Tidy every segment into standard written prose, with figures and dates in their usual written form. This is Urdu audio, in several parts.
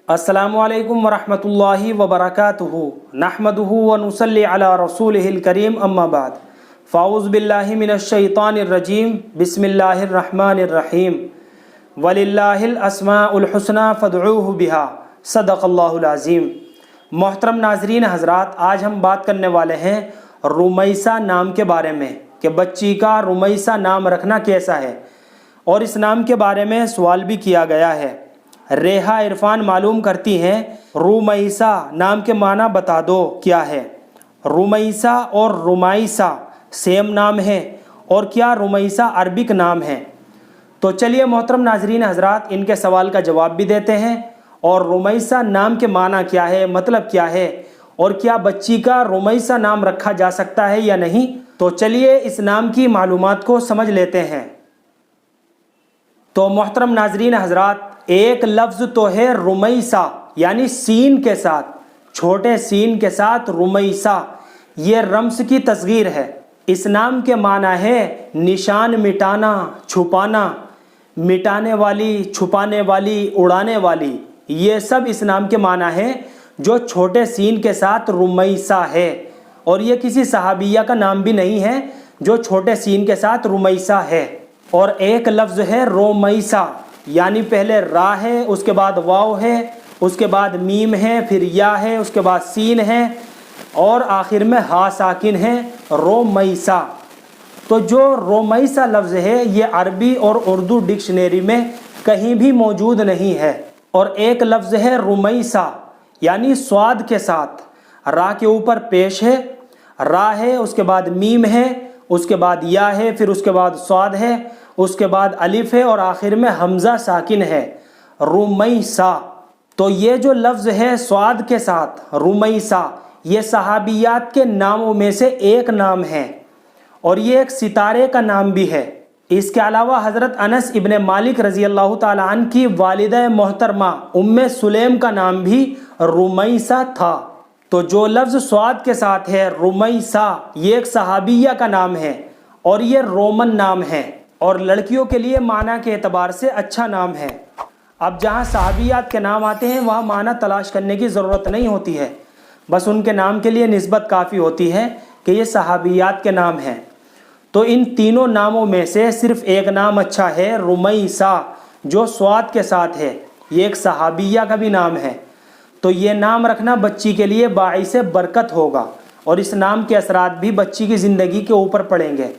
السلام علیکم ورحمۃ اللہ وبرکاتہ نحمدہ ونصلی علی رسولہ الکریم اما بعد فاعوذ باللہ من الشیطان الرجیم بسم اللہ الرحمن الرحیم وللہ الاسماء الحسنی فادعوہ بہا صدق اللہ العظیم۔ محترم ناظرین حضرات، آج ہم بات کرنے والے ہیں رمیسہ نام کے بارے میں کہ بچی کا رمیسہ نام رکھنا کیسا ہے، اور اس نام کے بارے میں سوال بھی کیا گیا ہے۔ ریحہ عرفان معلوم کرتی ہیں رمیسہ نام کے معنی بتا دو کیا ہے۔ رمیسہ اور رمائسہ سیم نام ہے، اور کیا رمیسہ عربک نام ہے؟ تو چلیے محترم ناظرین حضرات، ان کے سوال کا جواب بھی دیتے ہیں، اور رمیسہ نام کے معنی کیا ہے، مطلب کیا ہے، اور کیا بچی کا رمیسہ نام رکھا جا سکتا ہے یا نہیں۔ تو چلیے اس نام کی معلومات کو سمجھ لیتے ہیں۔ تو محترم ناظرین حضرات، ایک لفظ تو ہے رمیسہ، یعنی سین کے ساتھ، چھوٹے سین کے ساتھ رمیسہ، یہ رمز کی تصغیر ہے۔ اس نام کے معنی ہے نشان مٹانا، چھپانا، مٹانے والی، چھپانے والی، اڑانے والی، یہ سب اس نام کے معنی ہے جو چھوٹے سین کے ساتھ رمیسہ ہے۔ اور یہ کسی صحابیہ کا نام بھی نہیں ہے جو چھوٹے سین کے ساتھ رمیسہ ہے۔ اور ایک لفظ ہے رومیسہ، یعنی پہلے را ہے، اس کے بعد واو ہے، اس کے بعد میم ہے، پھر یا ہے، اس کے بعد سین ہے، اور آخر میں ہا ساکن ہے، رومیسہ۔ تو جو رومیسہ لفظ ہے یہ عربی اور اردو ڈکشنری میں کہیں بھی موجود نہیں ہے۔ اور ایک لفظ ہے رمیسہ، یعنی صاد کے ساتھ، را کے اوپر پیش ہے، را ہے، اس کے بعد میم ہے، اس کے بعد یا ہے، پھر اس کے بعد صاد ہے، اس کے بعد الف ہے، اور آخر میں حمزہ ساکن ہے، رمیسہ۔ تو یہ جو لفظ ہے صاد کے ساتھ رمیسہ، یہ صحابیات کے ناموں میں سے ایک نام ہے، اور یہ ایک ستارے کا نام بھی ہے۔ اس کے علاوہ حضرت انس ابن مالک رضی اللہ تعالیٰ عنہ کی والدہ محترمہ ام سلیم کا نام بھی رمیسہ تھا۔ تو جو لفظ صاد کے ساتھ ہے رمیسہ، یہ ایک صحابیہ کا نام ہے، اور یہ رومن نام ہے، اور لڑکیوں کے لیے معنی کے اعتبار سے اچھا نام ہے۔ اب جہاں صحابیات کے نام آتے ہیں وہاں معنی تلاش کرنے کی ضرورت نہیں ہوتی ہے، بس ان کے نام کے لیے نسبت کافی ہوتی ہے کہ یہ صحابیات کے نام ہیں۔ تو ان تینوں ناموں میں سے صرف ایک نام اچھا ہے، رمیسہ، جو صاد کے ساتھ ہے، یہ ایک صحابیہ کا بھی نام ہے۔ تو یہ نام رکھنا بچی کے لیے باعث برکت ہوگا، اور اس نام کے اثرات بھی بچی کی زندگی کے اوپر پڑیں گے۔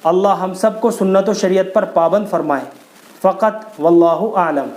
اللہ ہم سب کو سنت و شریعت پر پابند فرمائے۔ فقط واللہ اعلم۔